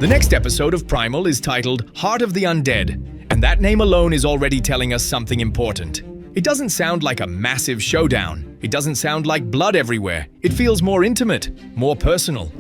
The next episode of Primal is titled Heart of the Undead, and that name alone is already telling us something important. It doesn't sound like a massive showdown. It doesn't sound like blood everywhere. It feels more intimate, more personal.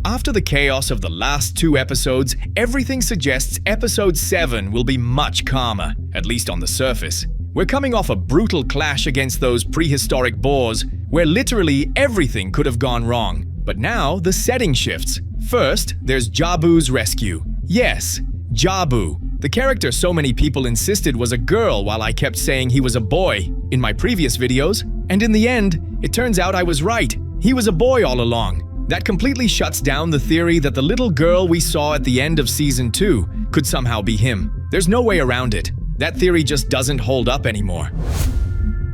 After the chaos of the last 2 episodes, everything suggests episode 7 will be much calmer, at least on the surface. We're coming off a brutal clash against those prehistoric boars, where literally everything could have gone wrong. But now, the setting shifts. First, there's Jabu's rescue. Yes, Jabu. The character so many people insisted was a girl while I kept saying he was a boy in my previous videos. And in the end, it turns out I was right. He was a boy all along. That completely shuts down the theory that the little girl we saw at the end of Season 2 could somehow be him. There's no way around it. That theory just doesn't hold up anymore.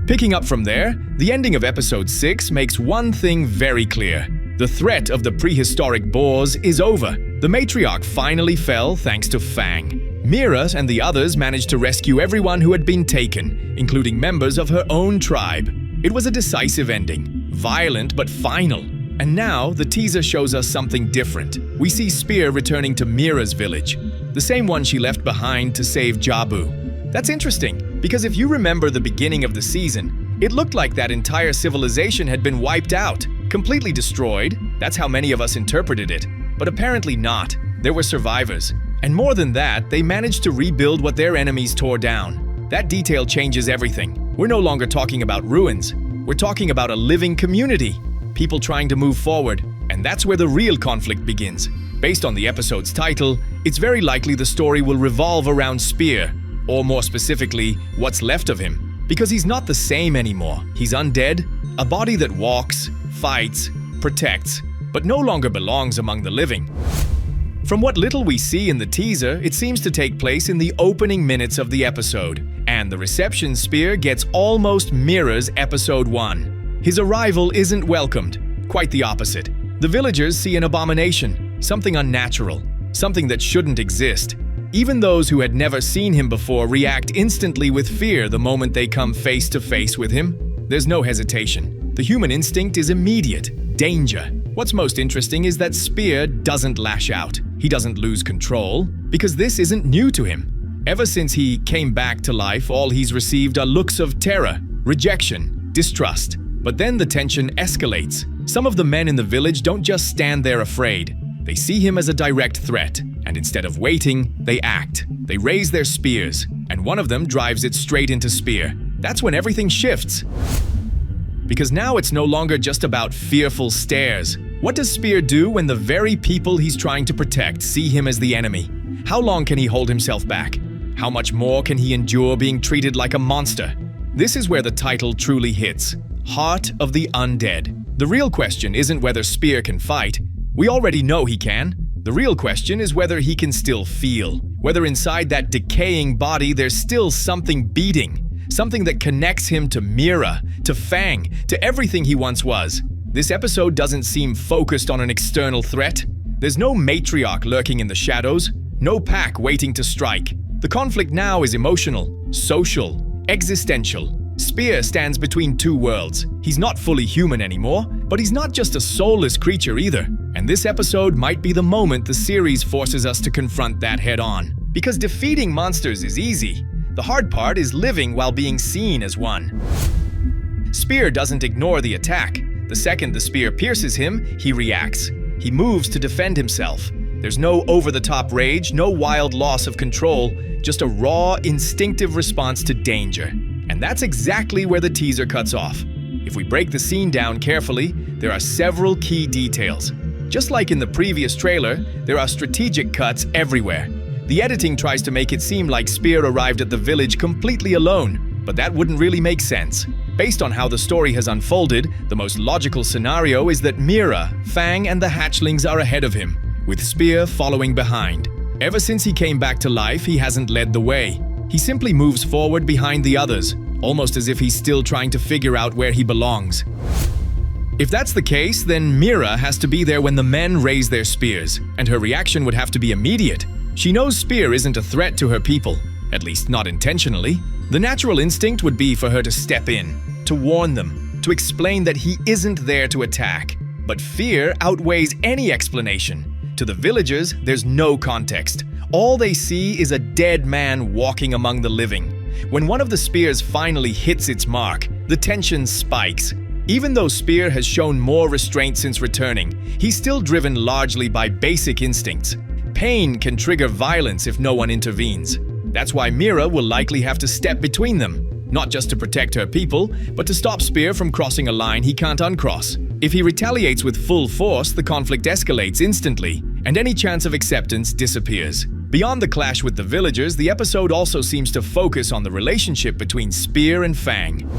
Picking up from there, the ending of Episode 6 makes one thing very clear. The threat of the prehistoric boars is over. The matriarch finally fell thanks to Fang. Mira and the others managed to rescue everyone who had been taken, including members of her own tribe. It was a decisive ending, violent but final. And now, the teaser shows us something different. We see Spear returning to Mira's village, the same one she left behind to save Jabu. That's interesting, because if you remember the beginning of the season, it looked like that entire civilization had been wiped out, completely destroyed. That's how many of us interpreted it. But apparently not. There were survivors. And more than that, they managed to rebuild what their enemies tore down. That detail changes everything. We're no longer talking about ruins. We're talking about a living community. People trying to move forward. And that's where the real conflict begins. Based on the episode's title, it's very likely the story will revolve around Spear, or more specifically, what's left of him. Because he's not the same anymore. He's undead, a body that walks, fights, protects, but no longer belongs among the living. From what little we see in the teaser, it seems to take place in the opening minutes of the episode, and the reception Spear gets almost mirrors Episode 1. His arrival isn't welcomed, quite the opposite. The villagers see an abomination, something unnatural, something that shouldn't exist. Even those who had never seen him before react instantly with fear the moment they come face to face with him. There's no hesitation. The human instinct is immediate: danger. What's most interesting is that Spear doesn't lash out. He doesn't lose control, because this isn't new to him. Ever since he came back to life, all he's received are looks of terror, rejection, distrust. But then the tension escalates. Some of the men in the village don't just stand there afraid. They see him as a direct threat, and instead of waiting, they act. They raise their spears, and one of them drives it straight into Spear. That's when everything shifts. Because now it's no longer just about fearful stares. What does Spear do when the very people he's trying to protect see him as the enemy? How long can he hold himself back? How much more can he endure being treated like a monster? This is where the title truly hits. Heart of the Undead. The real question isn't whether Spear can fight. We already know he can. The real question is whether he can still feel. Whether inside that decaying body there's still something beating. Something that connects him to Mira, to Fang, to everything he once was. This episode doesn't seem focused on an external threat. There's no matriarch lurking in the shadows, no pack waiting to strike. The conflict now is emotional, social, existential. Spear stands between 2 worlds. He's not fully human anymore, but he's not just a soulless creature either. And this episode might be the moment the series forces us to confront that head-on. Because defeating monsters is easy. The hard part is living while being seen as one. Spear doesn't ignore the attack. The second the spear pierces him, he reacts. He moves to defend himself. There's no over-the-top rage, no wild loss of control, just a raw, instinctive response to danger. And that's exactly where the teaser cuts off. If we break the scene down carefully, there are several key details. Just like in the previous trailer, there are strategic cuts everywhere. The editing tries to make it seem like Spear arrived at the village completely alone, but that wouldn't really make sense. Based on how the story has unfolded, the most logical scenario is that Mira, Fang, and the hatchlings are ahead of him, with Spear following behind. Ever since he came back to life, he hasn't led the way. He simply moves forward behind the others, almost as if he's still trying to figure out where he belongs. If that's the case, then Mira has to be there when the men raise their spears, and her reaction would have to be immediate. She knows Spear isn't a threat to her people, at least not intentionally. The natural instinct would be for her to step in, to warn them, to explain that he isn't there to attack. But fear outweighs any explanation. To the villagers, there's no context. All they see is a dead man walking among the living. When one of the spears finally hits its mark, the tension spikes. Even though Spear has shown more restraint since returning, he's still driven largely by basic instincts. Pain can trigger violence if no one intervenes. That's why Mira will likely have to step between them, not just to protect her people, but to stop Spear from crossing a line he can't uncross. If he retaliates with full force, the conflict escalates instantly, and any chance of acceptance disappears. Beyond the clash with the villagers, the episode also seems to focus on the relationship between Spear and Fang.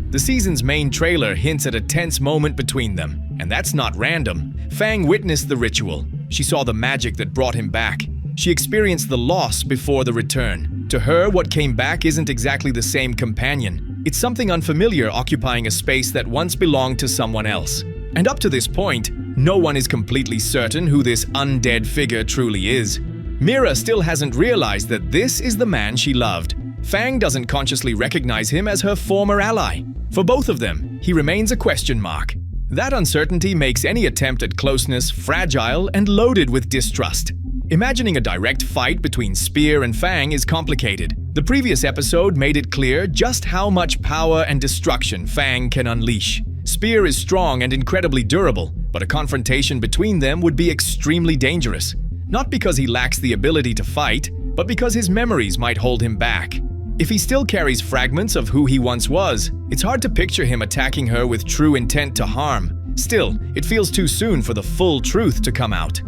The season's main trailer hints at a tense moment between them, and that's not random. Fang witnessed the ritual. She saw the magic that brought him back. She experienced the loss before the return. To her, what came back isn't exactly the same companion. It's something unfamiliar occupying a space that once belonged to someone else. And up to this point, no one is completely certain who this undead figure truly is. Mira still hasn't realized that this is the man she loved. Fang doesn't consciously recognize him as her former ally. For both of them, he remains a question mark. That uncertainty makes any attempt at closeness fragile and loaded with distrust. Imagining a direct fight between Spear and Fang is complicated. The previous episode made it clear just how much power and destruction Fang can unleash. Spear is strong and incredibly durable, but a confrontation between them would be extremely dangerous. Not because he lacks the ability to fight, but because his memories might hold him back. If he still carries fragments of who he once was, it's hard to picture him attacking her with true intent to harm. Still, it feels too soon for the full truth to come out.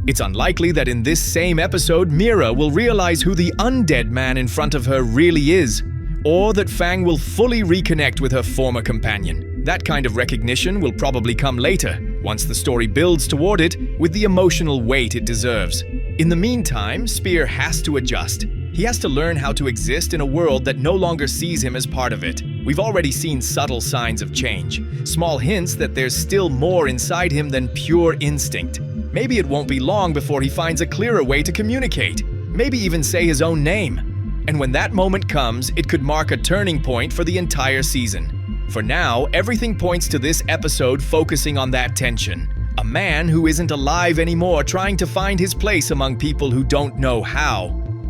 It's unlikely that in this same episode, Mira will realize who the undead man in front of her really is, or that Fang will fully reconnect with her former companion. That kind of recognition will probably come later, once the story builds toward it with the emotional weight it deserves. In the meantime, Spear has to adjust. He has to learn how to exist in a world that no longer sees him as part of it. We've already seen subtle signs of change, small hints that there's still more inside him than pure instinct. Maybe it won't be long before he finds a clearer way to communicate, maybe even say his own name. And when that moment comes, it could mark a turning point for the entire season. For now, everything points to this episode focusing on that tension. A man who isn't alive anymore trying to find his place among people who don't know how.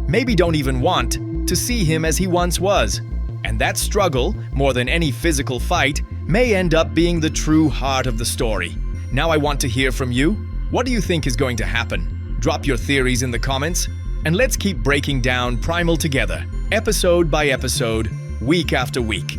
Maybe don't even want to see him as he once was. And that struggle, more than any physical fight, may end up being the true heart of the story. Now I want to hear from you. What do you think is going to happen? Drop your theories in the comments, and let's keep breaking down Primal together, episode by episode, week after week.